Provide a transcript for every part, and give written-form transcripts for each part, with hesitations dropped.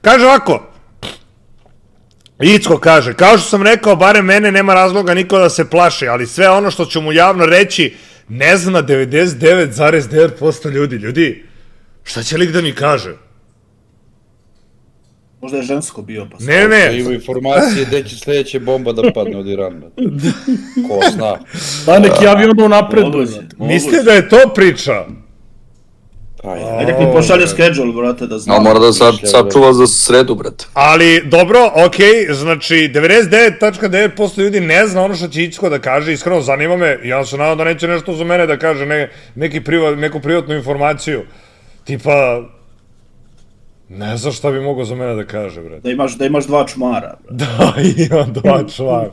Kaže ovako, Icko kaže, kao što sam rekao, barem mene nema razloga niko da se plaši, ali sve ono što ću mu javno reći, ne zna 99,9% ljudi, šta će lik da mi kaže? Možda je žensko bio, pa Ne. Ima informacije gde će sledeća bomba da padne od Irana. Ko zna. Da, neki avion unapred. Mislite da je to priča? Ajde, nek mi pošalje schedule, brate, da znam. No, mora da sačuva za sredu, brate. Ali, dobro, okej, znači, 99,9% ljudi ne zna ono što će Icko da kaže, iskreno zanima me, ja se nadam da neće nešto za mene da kaže, neku privatnu informaciju, tipa, ne znam šta bi mogao za mene da kaže, bre. Da imaš dva čmara, brate. Da, imam dva čvara.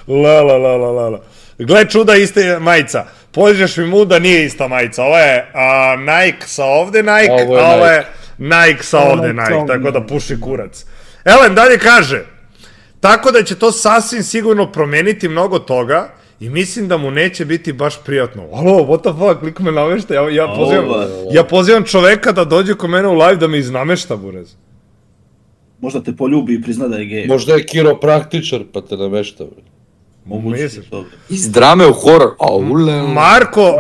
La. Gle čuda, ista je majica. Pođeš mi mu da nije ista majica. Ovo je Nike sa ovde Nike, a ovo je Nike sa ovde Nike, tako da puši kurac. Elen dalje kaže, tako da će to sasvim sigurno promeniti mnogo toga i mislim da mu neće biti baš prijatno. Alo, what the fuck, lik me namešta, ja pozivam čoveka da dođe ko mene u live da me iznamešta, burez. Možda te poljubi i prizna da je gej. Možda je kiropraktičar pa te namešta. Iz drame u horor.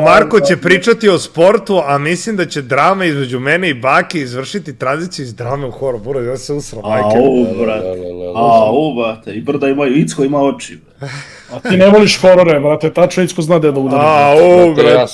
Marko će pričati o sportu, a mislim da će drama između mene i Baki izvršiti tranziciju iz drame u horor. Burez, ja se usram, majke. Brate, i brda imaju, Icko ima oči. A ti ne voliš horore, brate, tačno Icko zna da udari. Brate.